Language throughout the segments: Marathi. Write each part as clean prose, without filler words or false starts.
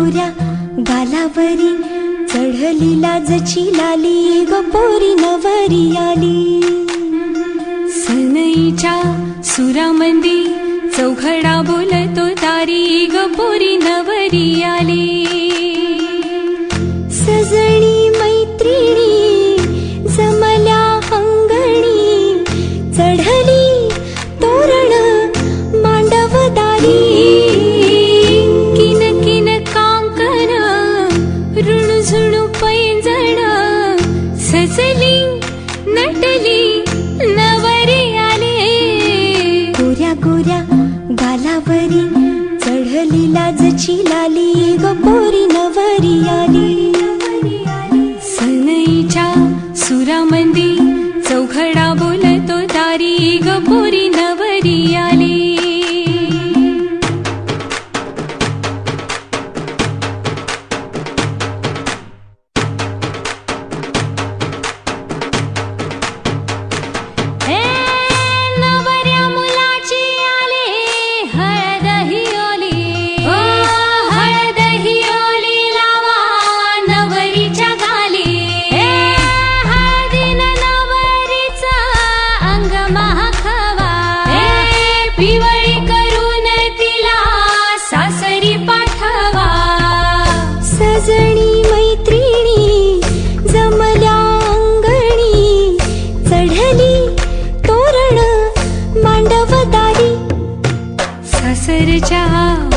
गोऱ्या गालावरी चढली लाजची लाली ग पोरी नवरी आली. सनईच्या सुरामंदी चौघडा बोलतो तारी ग पोरी नवरी आली. सजणी मैत्रिणी जमल्या अंगणी चढली तोरण मांडवदारी. किन किन कांकन ऋणझुणू पैंजण सजली नटली नवरी आली. गोऱ्या गोऱ्या गालावरी चढली लाजची लाली ग पोरी नवरी आली. सनईच्या सुरामंदी चौघडा बोलतो तारी ग पोरी नवरी आली. पिवळी करून तिला सासरी पाठवा. सजणी मैत्रिणी जमल्या अंगणी चढली तोरण मांडवदारी. सासरच्या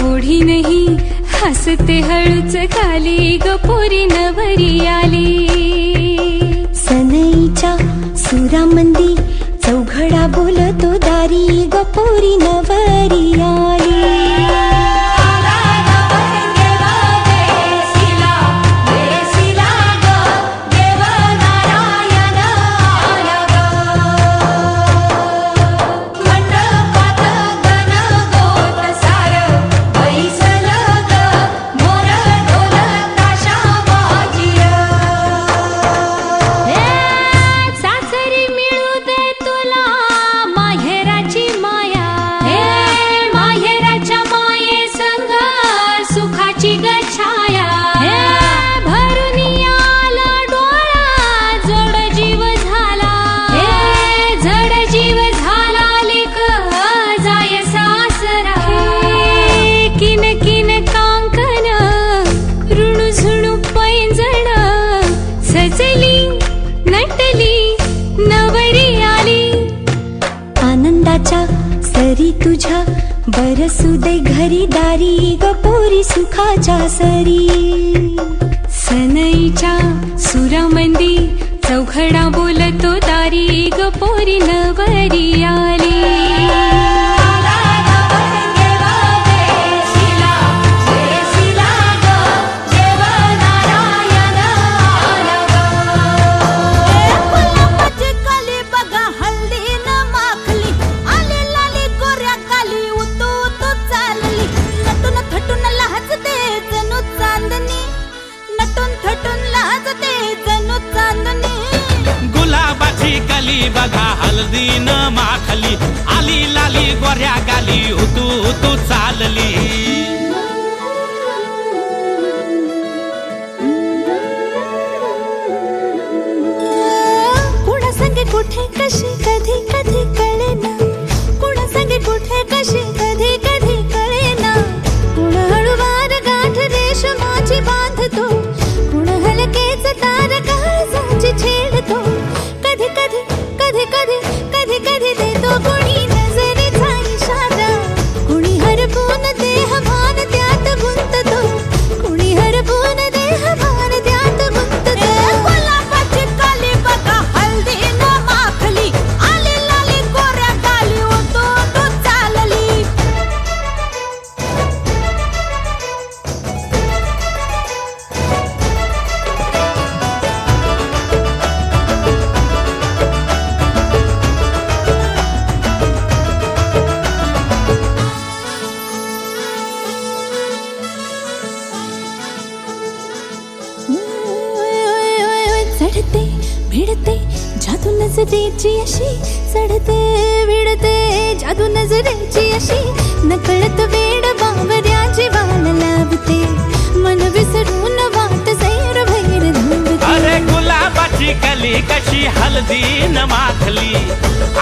ओढीनही हसते हळूच खाली ग पोरी नवरी आली. सनईच्या सुरामंदी चौघडा बोलतो दारी ग पोरी नवरी आली. आनंदाच्या सरी तुझ्या बरसू दे घरी दारी ग पोरी सुखाच्या सरी. सनईच्या सुरामंदी चौघडा बोलतो तारी ग पोरी नवरी आली. गुलाबाची कली बघा हल्दी न माखली आली लाली गोऱ्या गाली हुतू हुतू चालली. कुणा संगे कुठे कशी कधी कधी कळेना. कुणा संगे कुठे कशी कधी कधी कळेना. कुण हळूवार गाठ रेशमाची बांधतो. कुण हलकेच तार काळजाची छेडतो. कधी कधी कधी कधी कधी कधी देतो कोणी नजरेचा इशारा. कुणी हरपून देह भान त्यात गुंततो. कुणी हरपून देह भान त्यात गुंततो. गुलाबाची काली बघा हल्दी न माखली आली लाली गोऱ्या गाली होतो तो चालली. चढते भिडते जादू नजरेची अशी. चढते भिडते जादू नजरेची अशी. नकळत वेड बावऱ्या जीवाला लाभते. मन कशी हळदी न माखली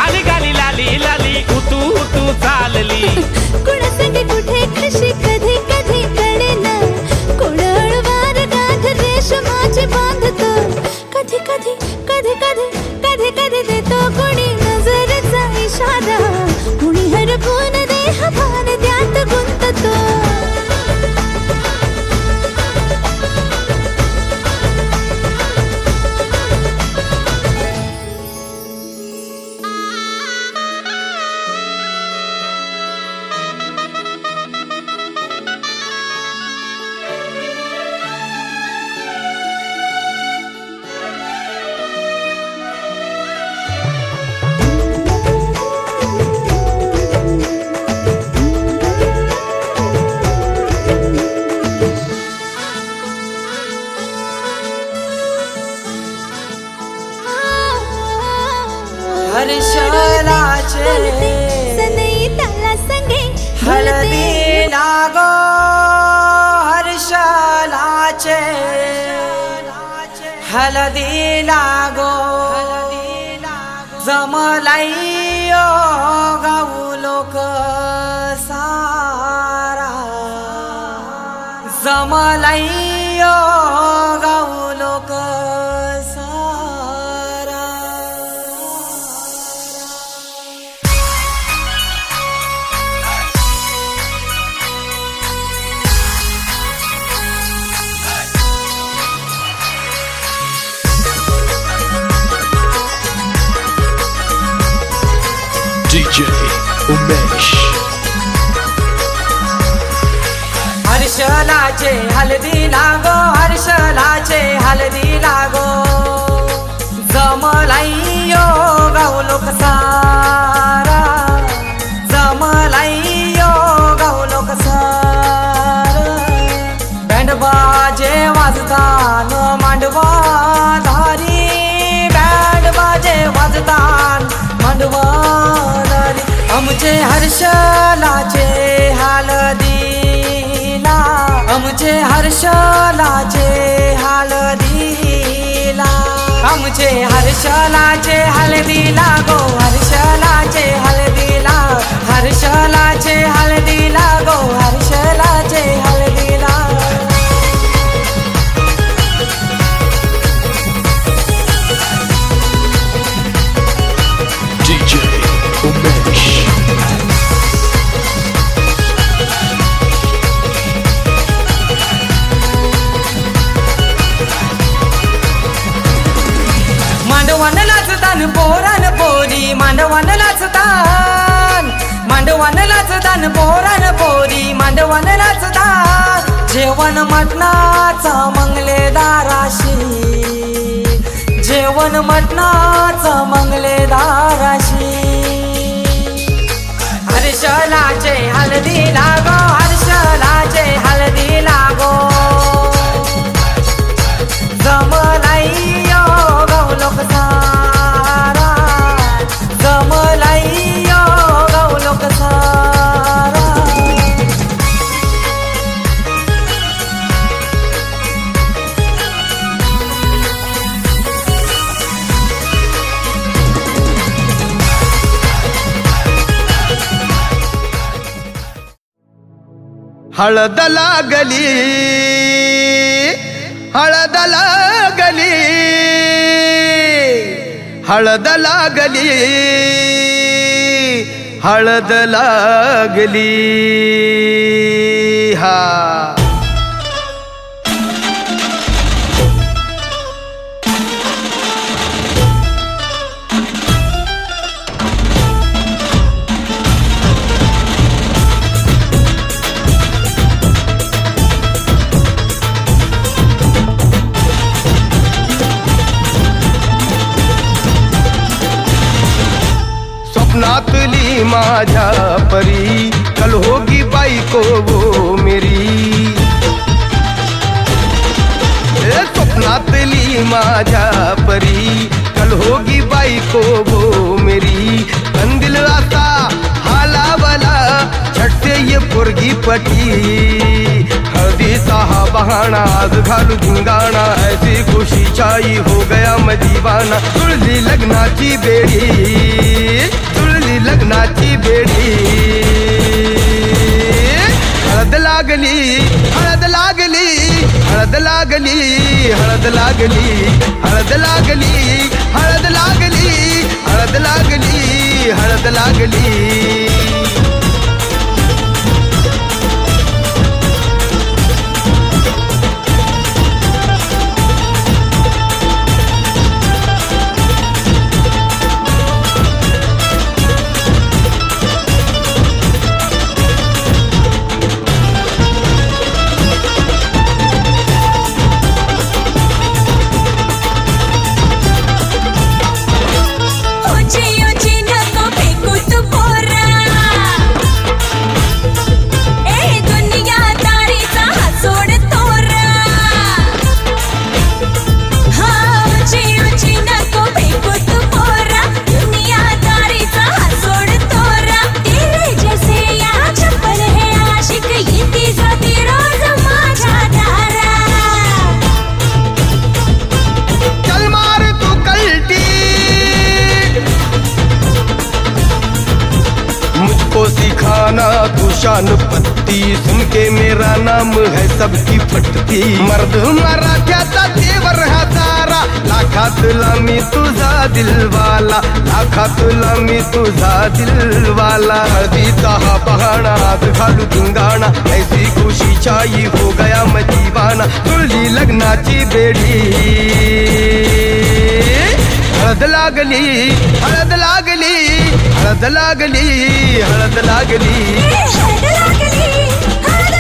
आली गाली लाली लाली उतू उतू चालली कुणासंग कुठे कशी कधी कधी कळेना कोण हळूवार गाठ रेशमाची बांधतो कधी कधी कधी कधी कधी कधी देतो कोणी नजरेचा इशारा कुणी हरपून देह भान त्यात गुंततो हर्षलाचे सनई ताला संगे हळदी लागो हर्षलाचे हळदी लागो जमलाई गाऊ लोक सारा जमलाई गाऊ लोक DJ Umesh. हर्षलाचे हळदी लागो हर्षलाचे हळदी लागो जमलाई गाऊ लोक सारा जमलाई गाऊ लोक सारा बँड बाजे वाजतान मांडवा धारी बँड बाजे वाजतान मांडवा धारी आमचे हर्षलाचे हळदीला आमचे हर्षलाचे हळदीला आमचे हर्षलाचे हळदीला गो हर्षलाचे हळदीला हर्षलाचे हळदीला गो हर्षलाचे हळदीला DJ Umesh. मांडवान नाचतान पोरान पोरी मांडवान नाचतान मांडवान नाचतान पोरान पोरी मांडवान नाचतान जेवण मटणाचा मंगलेदाराशी जेवण मटणाचा मंगलेदाराशी हर्षलाचे हळदी लागो हर्षलाचे हळदी लागो जमलाई गाऊ लोक सारा जमलाई गाऊ लोक सारा हळद लागली हळद लागली हळद लागली हळद लागली हा स्वप्नातली माझ्या परी कल होगी बाईको वो मेरी स्वप्नातली माझ्या परी कल होगी बाईको वो मेरी कंदिल असा हाला बला छटते ये पोरगी पटी हळदीचा हा बहाना आज घालू धिंगाणा ऐसी खुशी छाई हो गया मैं दीवाना जुळली लग्नाची बेडी जुळली लग्नाची बेडी हळद लागली हळद लागली हळद लागली हळद लागली हळद लागली हळद लागली हळद लागली हळद लागली सिखाना तू शान पत्ती सुन के मेरा नाम है सबकी फटती मर्द मराठ्याचा देवर हा सारा लाखात लामी तुझा दिलवाला लाखात लामी तुझा दिलवाला हळदीचा हा बहाणा आज घालू धिंगाणा ऐसी खुशी छाई हो गया मैं दीवाना जुळली लग्नाची बेडी हळद लागली हळद लागली हळद लागली हळद लागली हळद लागली हळद लागली हळद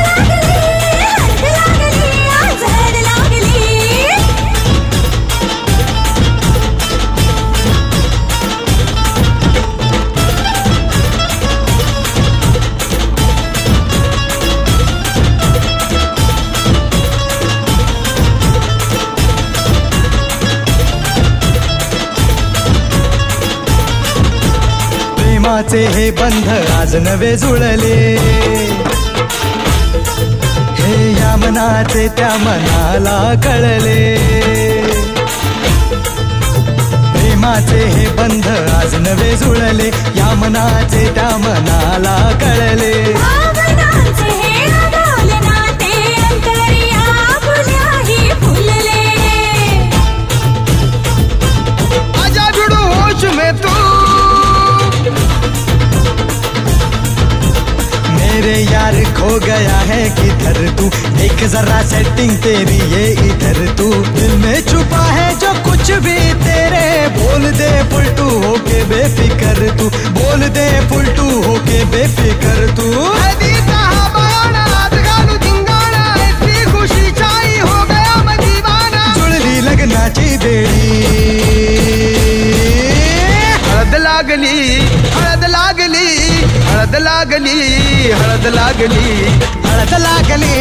लागली आज हळद लागली प्रेमाचे हे बंध आज नवे जुळले हे या मनाचे त्या मनाला कळले प्रेमाचे हे बंध आज नवे जुळले या मनाचे त्या मनाला कळले भावनांचे हे अडवले नाते अंतरिया फुल्याही फुलले आजा जुड़ो होश में तू मेरे यार खो गया है किधर तू देख जरा सेटिंग तेरी ये इधर तू दिल में छुपा है जो कुछ भी तेरे बोल दे फुलटू होके बेफिकर तू बोल दे फुलटू होके बेफिकर तू हळदीचा हा बहाणा आज घालू धिंगाणा ऐसी खुशी छाई हो गया मैं दीवाना जुळली लग्नाची बेडी हळद लागली हळद लागली हळद लागली हळद लागली हळद लागली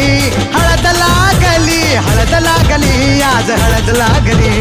हळद लागली हळद लागली आज हळद लागली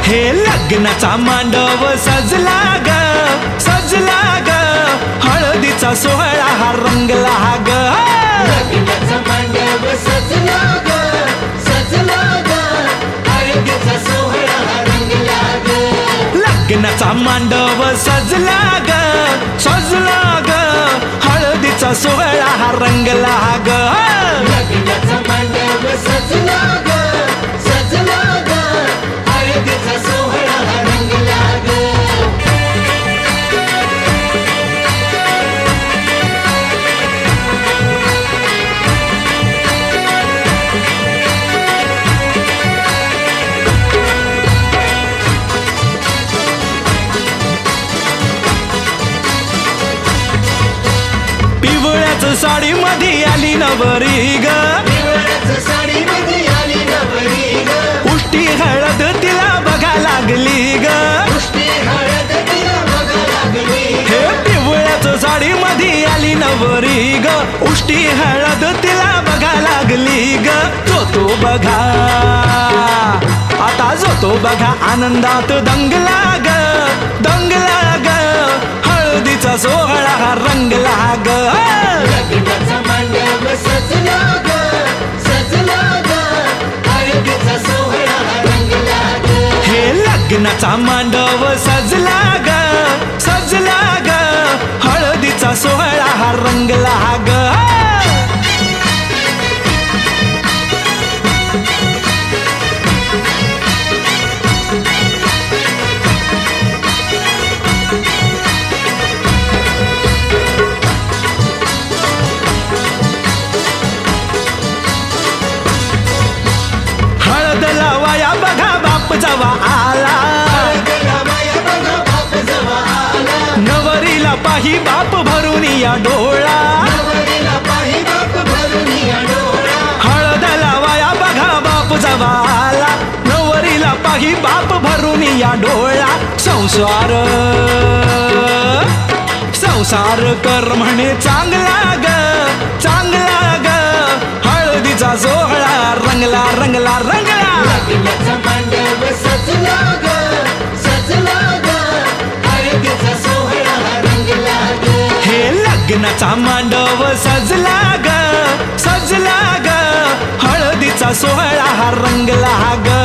हे लग्नाचा मांडव सजला ग हळदीचा सोहळा हा रंगला ग लग्नाचा मांडव सजला ग हळदीचा सोहळा हा रंगला ग लग्नाचा मांडव सजला ग हळद रंगला ग लग्नाचा मांडव सजला ग सजला ग हळदीचा सोहळा रंगला ग पिवळ्याच साडी मध्ये आली नवरी ग पिवळ्याच साडीमध्ये आली नवरी ग उष्टी हळद तिला बघा लागली ग पुष्टी हळद तिला बघा लागली हे पिवळ्याच साडी मध्ये आली नवरी ग उष्टी हळद तिला बघा लागली ग जो बघा आता जो बघा आनंदात दंगला ग दंगला ग हळदीचा सोहळा हा रंगला ग लग्नाचा मांडव सजला ग सजला ग हळदीचा सोहळा रंगला ग हे लग्नाचा मांडव सजला ग सजला ग हळदीचा सोहळा हा रंगला ग हळद लावाया बघा बाप जवा आला हळदीला माया बघा बाप जवा आला नवरीला पाही बाप भरून या डोळा नवरीला पाही बाप भरून या डोळा हळद लावाया बघा बाप जवा आला नवरीला पाही बाप भरून या डोळा संसार संसार कर म्हणे चांगला ग चांगला ग हळदीचा सोहळा रंगला रंगला रंगला लग्नाचा मांडव सजला ग सजला ग हळदीचा सोहळा रंगला ग हे लग्नाचा मांडव सजला ग सजला ग हळदीचा सोहळा हा रंगला ग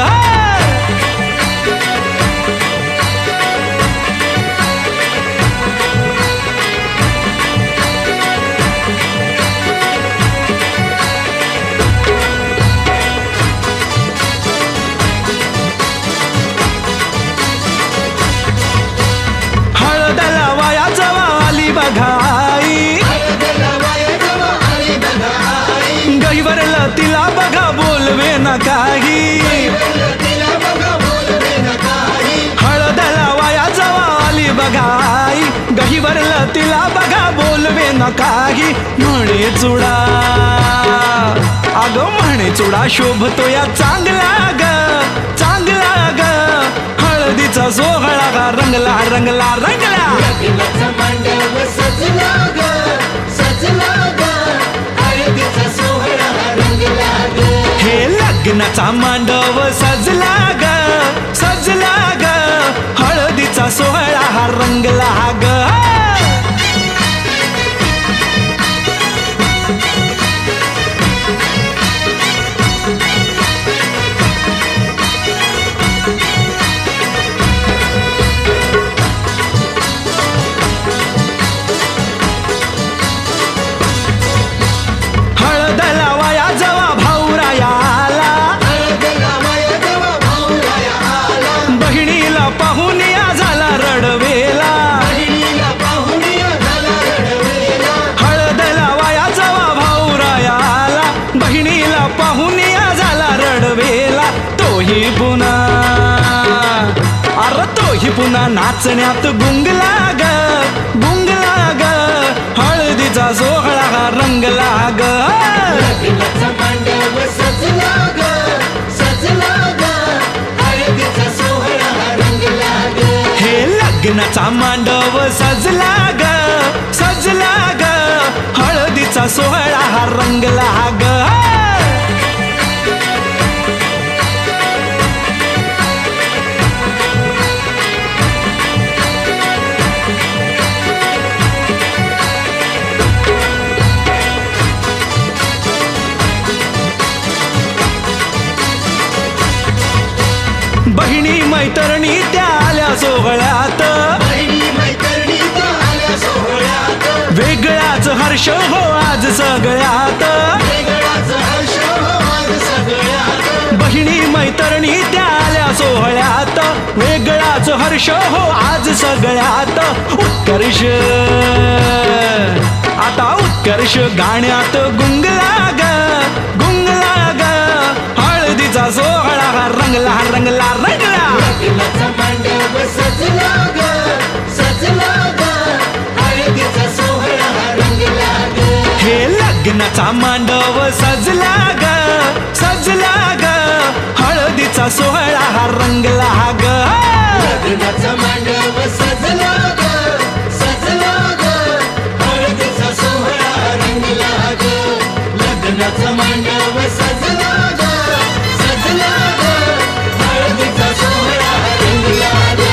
हळद लावाया जवा आली बघाई हळदीला माया जवा आली बघा आई गहीवरला तिला बघा बोलवे न काही तिला बघा बोलवे न काही हळद लावाया जवा आली बघाई गहीवरला तिला बघा बोलवे न काही म्हणे चुडा अगं म्हणे चुडा शोभतो या चांगला ग चांगला ग हळदीचा सोहळा हा रंगला रंगला रंगला लग्नाचा मांडव सजला ग सजला ग हळदीचा सोहळा रंगला ग हे लग्नाचा मांडव सजला ग सजला ग हळदीचा सोहळा हा रंगला ग हळद लावाया जवा भाऊराया आला हळदीला माया जवा भाऊराया आला बहिणीला पाहून या झाला रडवेला बहिणीला पाहून या झाला रडवेला हळद लावाया जवा भाऊराया आला बहिणीला पाहून या झाला रडवेला तोही पुन्हा अरे तोही पुन्हा नाचण्यात गुंगला ग गुंगला ग हळदीचा सोहळा हा रंगला ग लग्नाचा मांडव सजला ग सजला ग हळदीचा सोहळा रंगला ग हे लग्नाचा मांडव सजला ग सजला ग हळदीचा सोहळा हा रंगला ग बहिणी मैत्रिणी त्या आल्या सोहळ्यात बहिणी मैत्रिणी त्या आल्या सोहळ्यात वेगळाच हा हर्ष हो आज सगळ्यात, वेगळाच हर्ष आज सगळ्यात. बहिणी मैत्रिणी त्या आल्या सोहळ्यात, वेगळाच हर्ष हो आज सगळ्यात. उत्कर्ष आता उत्कर्ष गाण्यात गुंगला ग गुंगला ग, हळदीचा सोहळा रंगला रंगला रंगला. लग्नाचा मांडव सजला ग सजला ग, हळदीचा सोहळा रंगला ग. हे लग्नाचा मांडव सजला ग सजला ग, हळदीचा सोहळा रंगला ग. लग्नाचा मांडव सजला ग सजला ग, हळदीचा सोहळा रंगला ग. लग्नाचा मांडव सजला ग सजला ग, हळदीचा सोहळा रंगला ग.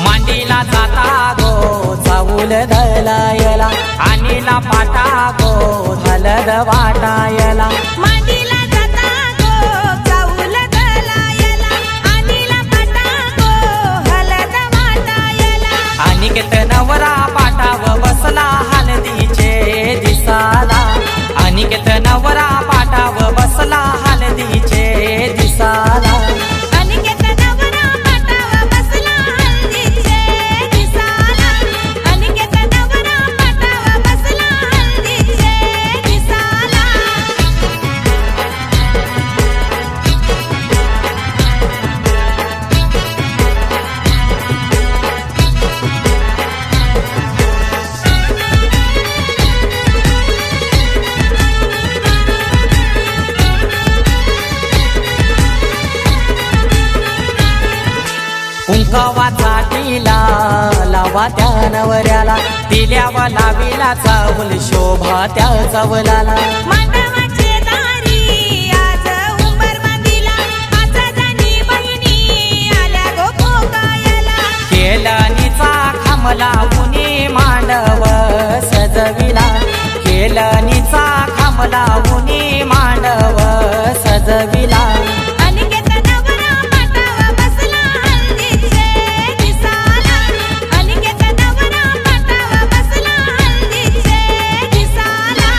मांडीला जाता गो चाऊल धलायला, आणीला पाटा गो हलद वाटायला. मांडीला जाता गो चाऊल दलायला, आणीला पाटा गो हलद वाटायला. अनिकेत नवरा पाटाव बसला हलदीचे दिसाला, अनिकेत नवरा पाटाव बसला हलदीचे दिसाला. अनिकेत नवरा पाटावर बसला हळदीचे दिसाला, अनिकेत नवरा पाटावर बसला हळदीचे दिसाला. कुंकवाचा टिला लावा त्या नवऱ्याला, दिल्यावा लावीला चावल शोभा त्या चवलाला. मांडवाचे दारी आज उंबर बांधिला, आज जणी बहिणी आल्या गो भोगायला. केलनीचा खांबला उनी मांडव सजविला, केलनीचा खांबला उनी मांडव सजविला. अनिकेत नवरा पाटावर बसला हळदीचे दिसाला, अनिकेत नवरा पाटावर बसला हळदीचे दिसाला.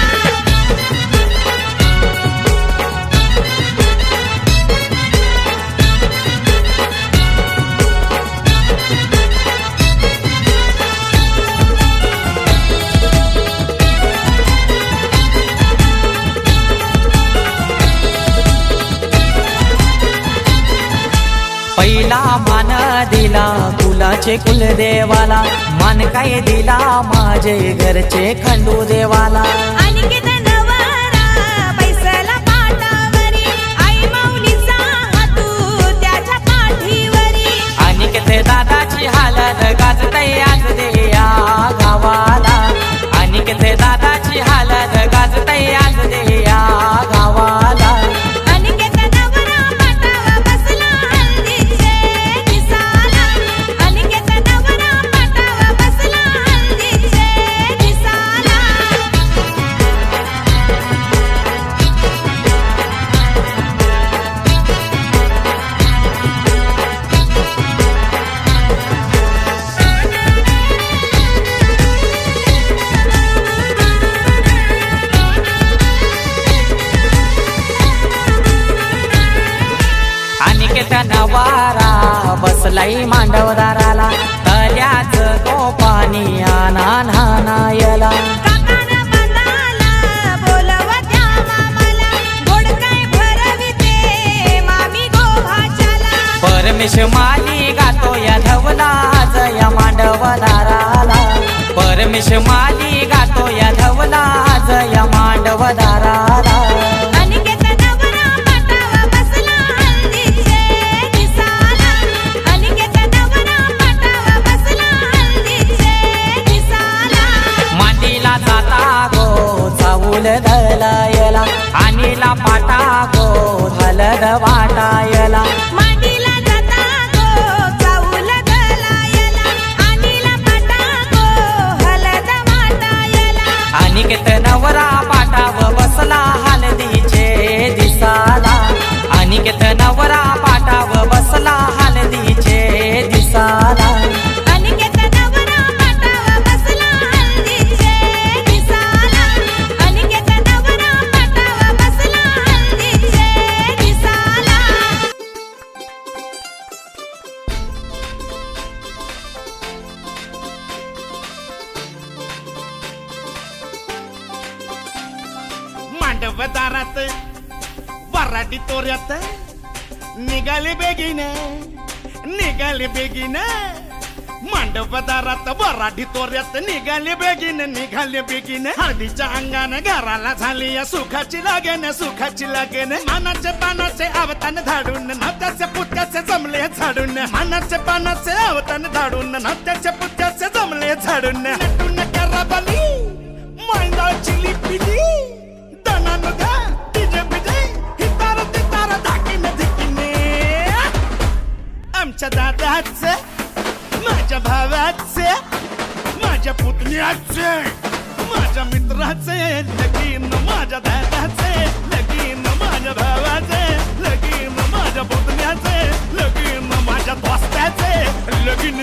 पहिला मान दिला कुलाचे कुलदेवाला, मान काय दिला माझे घरचे खंडू देवाला. अनिकेत नवरा बैसला पाटावरी, आई माऊलीचा हातू त्याच्या पाठीवरी. अनिकेत दादाची हालत गाजतय आज देया गावाला, अनिकेत दादाची हालत गाजतय आज देया गावाला. अनिकेत नवरा पाटावर बसला हळदीचे दिसाला, अनिकेत नवरा पाटावर बसला हळदीचे दिसाला. अनिकेत नवारा बसलाई मांडवदाराला, तल्याच तो पाणी आना नानायला. काकानं बंदाला बोलवत्या मामाला, गोड काय भरविते मामी गोभाच्याला. परमेश माली गातो या धवला जया मांडवदाराला, परमेश माली गातो या धवला जया मांडवदाराला. अनिकेत नवरा पाटावर बसला हळदीचे दिसाला, अनिकेत नवरा पाटावर बसला हळदीचे दिसाला. मांडीला जाता गो चाऊल धलायला, आणीला पाटा गो हलद वाटायला. मांडीला जाता गो चाऊल दलायला, आणीला पाटा गो हलद वाटायला. अनिकेत नवरा पाटाव बसला हळदीचे दिसाला अनिकेत नवरा पाटाव बसला हळदीचे दिसाला अनिकेत नवरा पाटावर बसला हळदीचे दिसाला अनिकेत नवरा पाटावर बसला हळदीचे दिसाला मांडव दारात वराडी तोऱ्यात निघाले बेगीन मांडव दारात वराडी तोऱ्यात निघाले बेगीन हळदीच्या अंगाने घराला झाली या सुखाची लागेन मानाचे पानाचे आवतान धाडून नात्याचे पुत्याचे जमले झाडून मानाचे पानाचे आवतान धाडून नात्याचे पुत्याचे जमले झाडून नटून कराबाली मैंदाची लिपिली दनान गा डीजे बिजे हितार तितार धाकीने धिकीने आमच्या दादाचे माझ्या भावाचे माझ्या पुतण्याचे माझ्या मित्राचे लगीन माझ्या दादाचे लगीन माझ्या भावाचे लगीन माझ्या पुतण्याचे लगीन माझ्या दोस्ताचे लगीन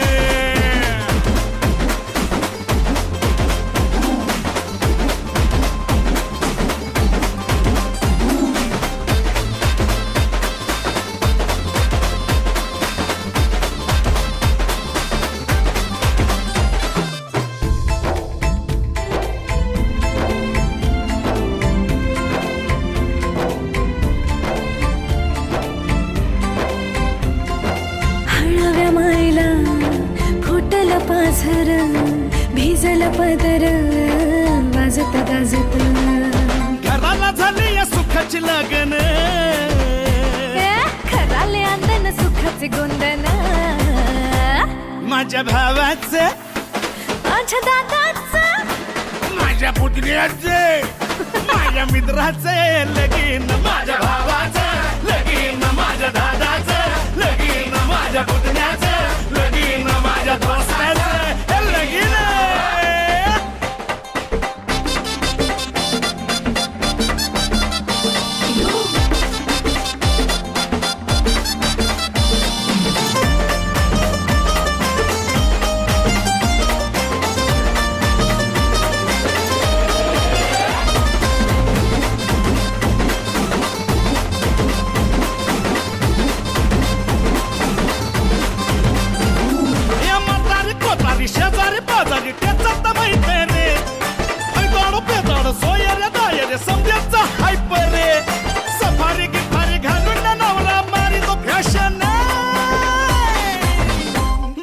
हळव्या मायला फुटल पाझर भिजल पदर वाजत गाजत घराला झाली या सुखाची लगन खराले अंदन सुखाचे गोंदन माझ्या भावाचे माझ्या दादाचं माझ्या पुतण्याचे माझ्या मित्राचे लगीन माझ्या भावाचं लगीन माझ्या दादाचं लगीन माझ्या पुतण्याचं लगीन माझ्या दोस्ताचं लगीन शेजारी पाजारी त्याचा माहित रे ऐदाडो पेदाडो सोयरे दायरे समजायचा हायप रे सफारी गिफारी घालून नवरा मारी तो फॅशन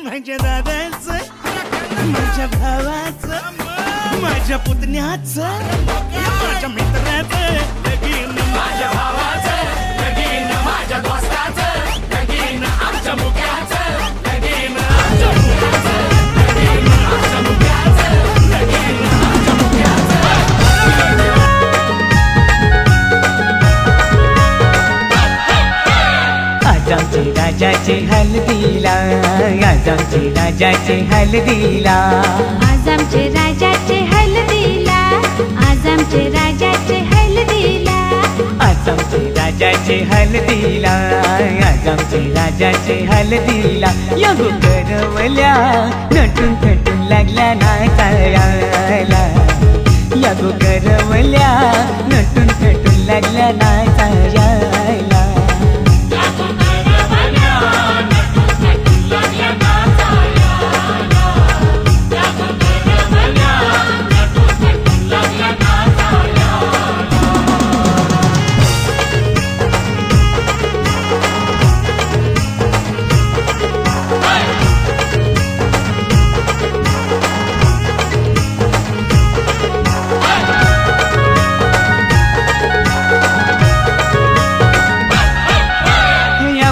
माझ्या दादाचं माझ्या भावाचं माझ्या पुतण्याचं माझ्या मित्राचं लगीन माझ्या भावाचं लगीन माझ्या दोस्ताचं लगीन आमच्या मुक्याचं लगीन आमच्या मुक्याचं आमचे राजाचे हल्दीला आज आमचे राजाचे हल्दीला आज आमचे राजाचे हळदीला आज आमचे राजाचे हळदीला आज आमचे राजाचे हल्दीला आज आमचे राजाचे हल्दीला यगो करवल्या नटून थटून लागल्या नाचायला यगो करवल्या नटून थटून लागल्या नाचायला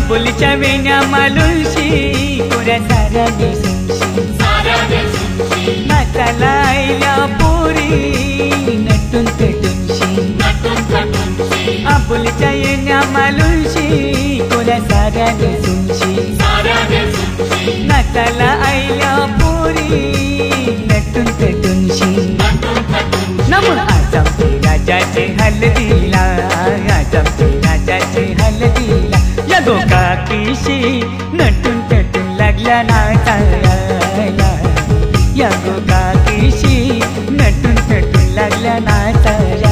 बोलीच्या वेण्या मालुशी कोऱ्या साऱ्या दिसूनशी नाचाला आईल्या पोरी नटून पेटूनशी आपुलच्या येण्या मालुशी कोऱ्या साऱ्या दिसूनशी नाचाला आईल्या पोरी नटून पेटूनशी न राजाचे हलदीला, आज आमचे राजाचे हलदीला. या गोकाकीशी नटून टटून लागला नाचायला, या गोकाकीशी नटून टटून लागला नाचायला.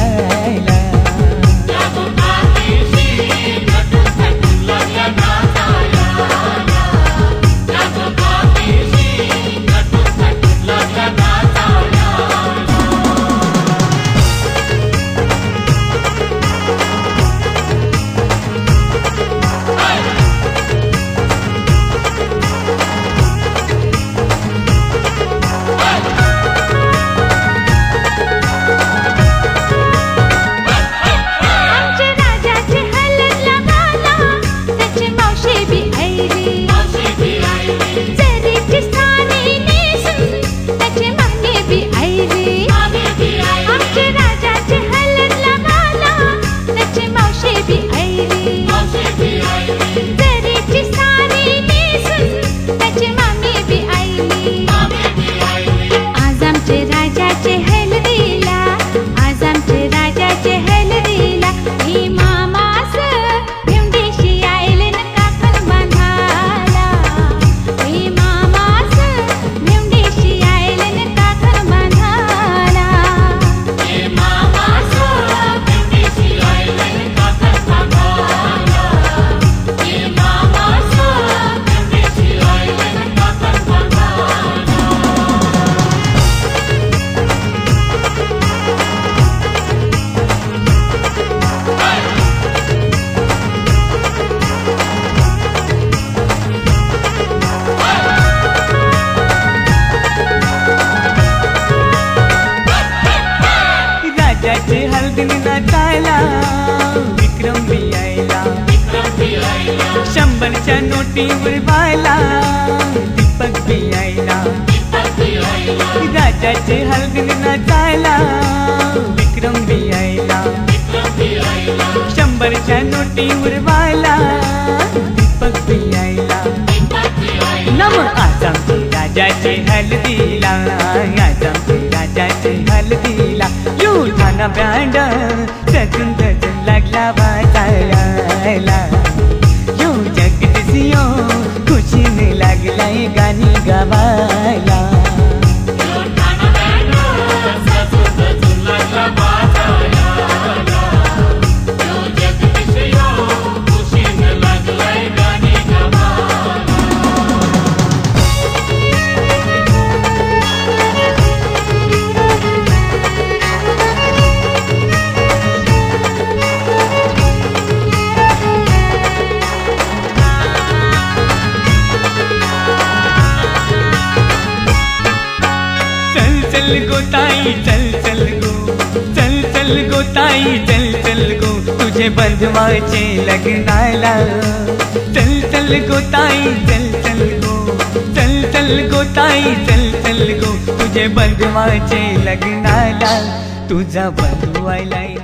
हल्दीने नाचायला विक्रम बी आयला, 100च्या नोटी उडवायला दीपक बी आयला. राजाचे हल्दीने नाचायला विक्रम बी आयला, 100च्या नोटी उडवायला दीपक बी आयला. नम आज आमचे राजाचे हल्दीला, आज आमचे राजाचे हल्दीला. युठाना बँड सजून सजून लागला वाजायला, यो जगदीशियो खुशीने लागलाय गाणी गावायला. चल गो ताई चल चल गो, चल चल गो ताई चल चल गो, तुझे बंधवाचे लग्नाला. चल चल गो ताई चल चल गो, चल चल गो ताई चल चल गो, तुझे बंधवाचे लग्नाला. तुझा बंधू आलाय